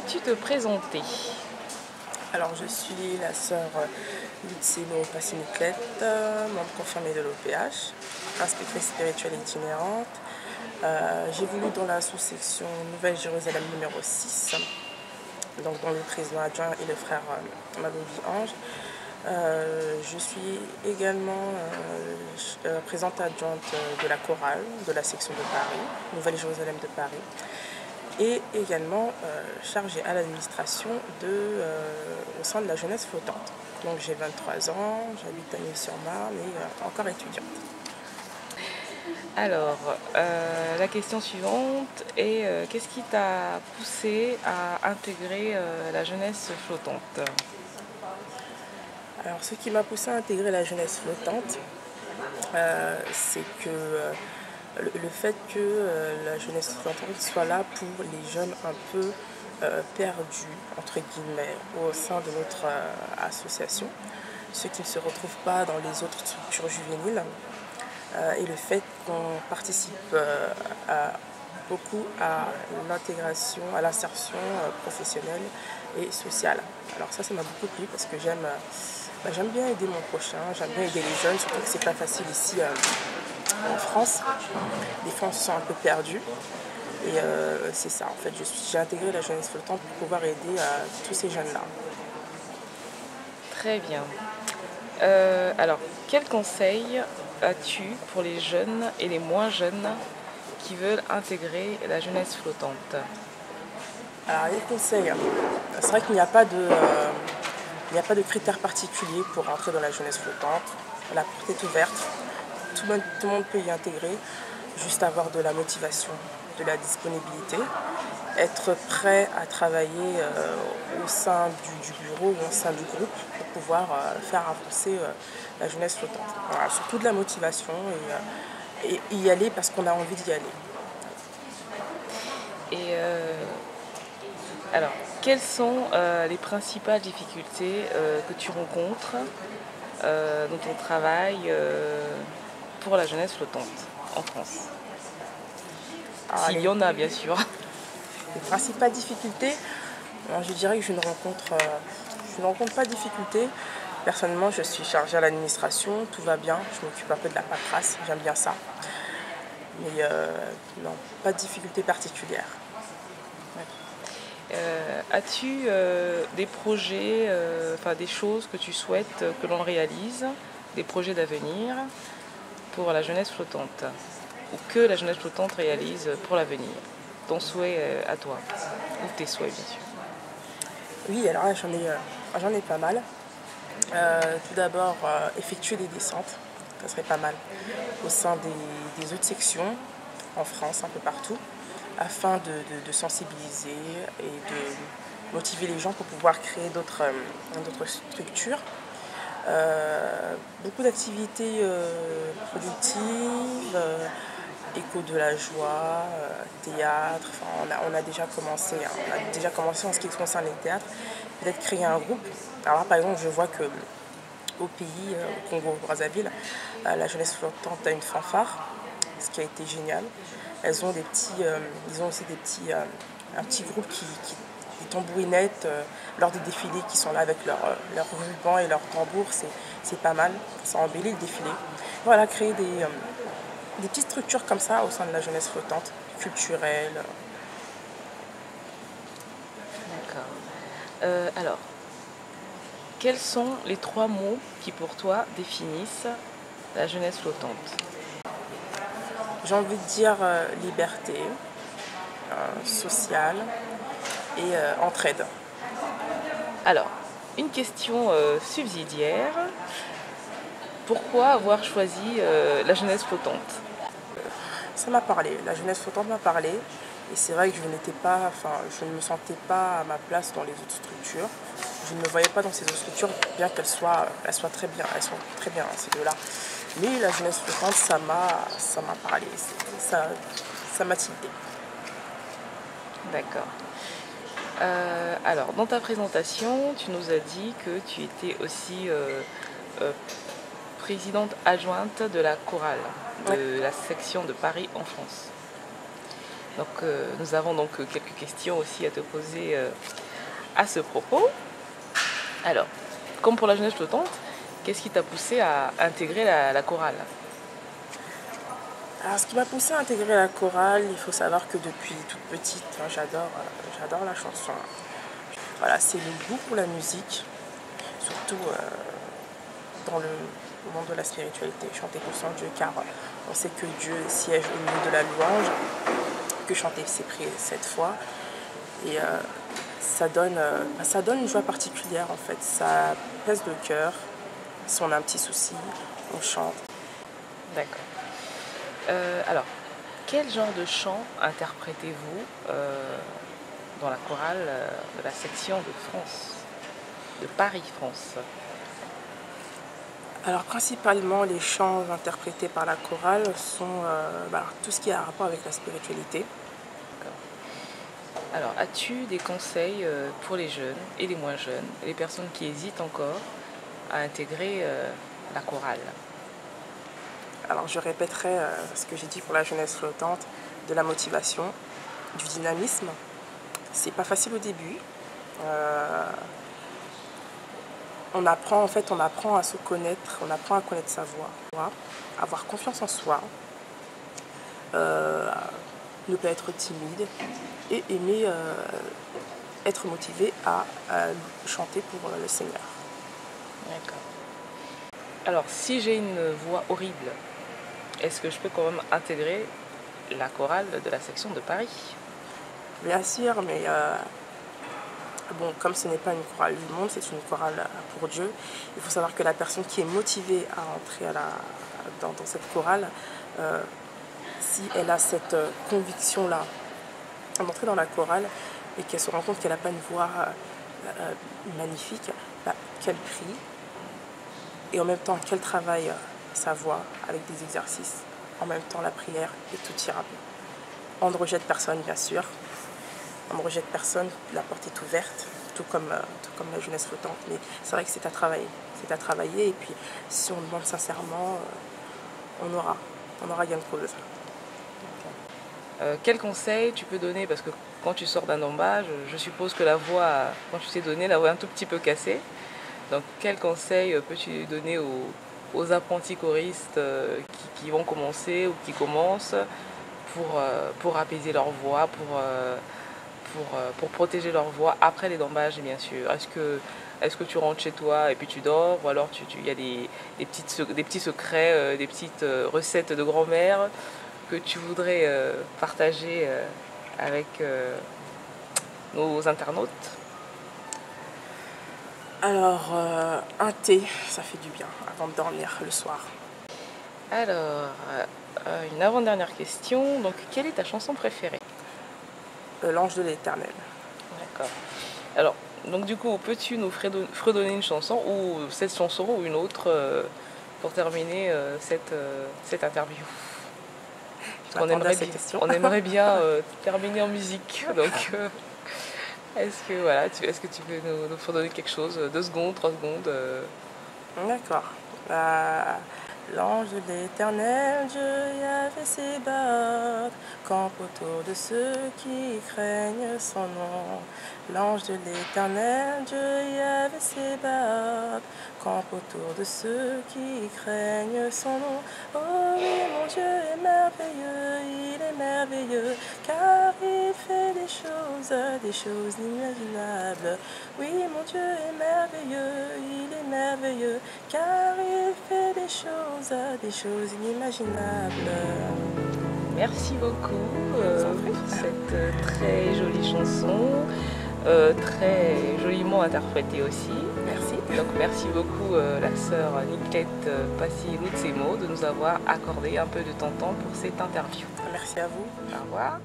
Pourrais-tu te présenter? Alors, je suis la sœur Lucéno Passiniclette, membre confirmée de l'OPH, inspectrice spirituelle itinérante. J'évolue dans la sous-section Nouvelle-Jérusalem numéro 6, donc dont le président adjoint et le frère Malobi Ange. Je suis également présidente adjointe de la chorale de la section de Paris, Nouvelle-Jérusalem de Paris, et également chargée à l'administration au sein de la jeunesse flottante. Donc j'ai 23 ans, j'habite à Nuit-sur-Marne et encore étudiante. Alors, la question suivante est qu'est-ce qui t'a poussé à intégrer la jeunesse flottante? Alors ce qui m'a poussé à intégrer la jeunesse flottante, c'est que le fait que la jeunesse flottante soit là pour les jeunes un peu perdus, entre guillemets, au sein de notre association, ceux qui ne se retrouvent pas dans les autres structures juvéniles, et le fait qu'on participe beaucoup à l'intégration, à l'insertion professionnelle et sociale. Alors ça m'a beaucoup plu parce que j'aime bien aider mon prochain, j'aime bien aider les jeunes, surtout que c'est pas facile ici en France. Des fois on se sent un peu perdu. Et c'est ça, en fait, j'ai intégré la jeunesse flottante pour pouvoir aider tous ces jeunes-là. Très bien. Alors, quel conseil as-tu pour les jeunes et les moins jeunes qui veulent intégrer la jeunesse flottante? Alors les conseils, c'est vrai qu'il n'y a pas de critères particuliers pour entrer dans la jeunesse flottante. La porte est ouverte, tout le monde peut y intégrer, juste avoir de la motivation, de la disponibilité, être prêt à travailler au sein du bureau ou au sein du groupe pour pouvoir faire avancer la jeunesse flottante. Voilà, surtout de la motivation et y aller parce qu'on a envie d'y aller. Et alors, quelles sont les principales difficultés que tu rencontres dans ton travail pour la jeunesse flottante en France? S'il y en a, bien sûr. Les principales difficultés, je dirais que je ne rencontre pas de difficultés. Personnellement, je suis chargée à l'administration, tout va bien, je m'occupe un peu de la paperasse, j'aime bien ça. Mais non, pas de difficultés particulières. As-tu des projets, des choses que tu souhaites que l'on réalise, des projets d'avenir pour la jeunesse flottante, ou que la jeunesse flottante réalise pour l'avenir? Ton souhait à toi, ou tes souhaits bien sûr. Oui, alors là, j'en ai pas mal. Tout d'abord, effectuer des descentes, ça serait pas mal, au sein des autres sections en France, un peu partout, afin de sensibiliser et de motiver les gens pour pouvoir créer d'autres structures. Beaucoup d'activités productives, écho de la joie, théâtre, on a déjà commencé, en ce qui concerne les théâtres, peut-être créer un groupe. Alors là, par exemple, je vois que au pays, au Congo-Brazzaville, la jeunesse flottante a une fanfare, ce qui a été génial. Ils ont aussi un petit groupe des tambourinettes lors des défilés qui sont là avec leurs rubans et leurs tambours, c'est pas mal, ça embellit le défilé. Voilà, créer des petites structures comme ça au sein de la jeunesse flottante, culturelle. D'accord. Alors, quels sont les 3 mots qui pour toi définissent la jeunesse flottante? J'ai envie de dire liberté, sociale et entraide. Alors, une question subsidiaire. Pourquoi avoir choisi la jeunesse flottante? Ça m'a parlé, la jeunesse flottante m'a parlé. Et c'est vrai que je ne me sentais pas à ma place dans les autres structures. Je ne me voyais pas dans ces autres structures, bien qu'elles soient très bien, ces deux-là. Mais la jeunesse flottante, ça m'a parlé, ça m'a tilté. D'accord. Alors, dans ta présentation, tu nous as dit que tu étais aussi présidente adjointe de la chorale de la section de Paris en France. Donc nous avons donc quelques questions aussi à te poser à ce propos. Alors, comme pour la jeunesse flottante, qu'est-ce qui t'a poussé à intégrer la chorale? Alors, ce qui m'a poussée à intégrer la chorale, il faut savoir que depuis toute petite, hein, j'adore la chanson. Voilà, c'est le goût pour la musique, surtout dans le monde de la spiritualité, chanter pour son Dieu, car on sait que Dieu siège au milieu de la louange, que chanter c'est prier cette fois, et ça donne une joie particulière en fait, ça pèse le cœur, si on a un petit souci, on chante. D'accord. Alors, quel genre de chant interprétez-vous dans la chorale de la section de France, de Paris, France? Alors principalement les chants interprétés par la chorale sont tout ce qui a un rapport avec la spiritualité. Alors, as-tu des conseils pour les jeunes et les moins jeunes, et les personnes qui hésitent encore à intégrer la chorale? Alors je répéterai ce que j'ai dit pour la jeunesse flottante, de la motivation, du dynamisme. C'est pas facile au début. On apprend à se connaître, on apprend à connaître sa voix, avoir confiance en soi, ne pas être timide et aimer être motivé à chanter pour le Seigneur. D'accord. Alors, si j'ai une voix horrible, est-ce que je peux quand même intégrer la chorale de la section de Paris? Bien sûr, mais bon, comme ce n'est pas une chorale du monde, c'est une chorale pour Dieu, il faut savoir que la personne qui est motivée à entrer dans cette chorale, si elle a cette conviction-là d'entrer dans la chorale et qu'elle se rend compte qu'elle n'a pas une voix magnifique, qu'elle prie et en même temps qu'elle travaille sa voix avec des exercices, en même temps la prière et tout ira bien. On ne rejette personne, bien sûr. On ne rejette personne, la porte est ouverte, tout comme la jeunesse flottante. Mais c'est vrai que c'est à travailler. C'est à travailler et puis si on demande sincèrement, on aura gain de cause. Quel conseil tu peux donner? Parce que quand tu sors d'un embâche, je suppose que la voix, quand tu t'es donné, la voix est un tout petit peu cassée. Donc quel conseil peux-tu donner aux apprentis choristes qui vont commencer ou qui commencent pour apaiser leur voix, pour protéger leur voix après les dommages, bien sûr? Est-ce que tu rentres chez toi et puis tu dors, ou alors il y a des petits secrets, des petites recettes de grand-mère que tu voudrais partager avec nos internautes? Alors, un thé, ça fait du bien avant de dormir le soir. Alors, une avant-dernière question. Donc, quelle est ta chanson préférée? L'ange de l'Éternel. D'accord. Alors, donc du coup, peux-tu nous fredonner une chanson, ou cette chanson ou une autre, pour terminer cette interview? Parce on aimerait bien terminer en musique. Donc, est-ce que tu peux nous fredonner quelque chose? 2 secondes, 3 secondes D'accord. L'ange de l'Éternel, Dieu Yahvé Sébaoth, campe autour de ceux qui craignent son nom. L'ange de l'Éternel, Dieu Yahvé Sébaoth, campe autour de ceux qui craignent son nom. Oh oui, mon Dieu est merveilleux, il est merveilleux, car il fait des choses inimaginables. Oui, mon Dieu est merveilleux, il est merveilleux, car il fait des choses inimaginables. Merci beaucoup pour cette très jolie chanson, très joliment interprétée aussi. Merci. Donc merci beaucoup la sœur Niclette Passy-Lutsemo de nous avoir accordé un peu de ton temps pour cette interview. Merci à vous. Au revoir.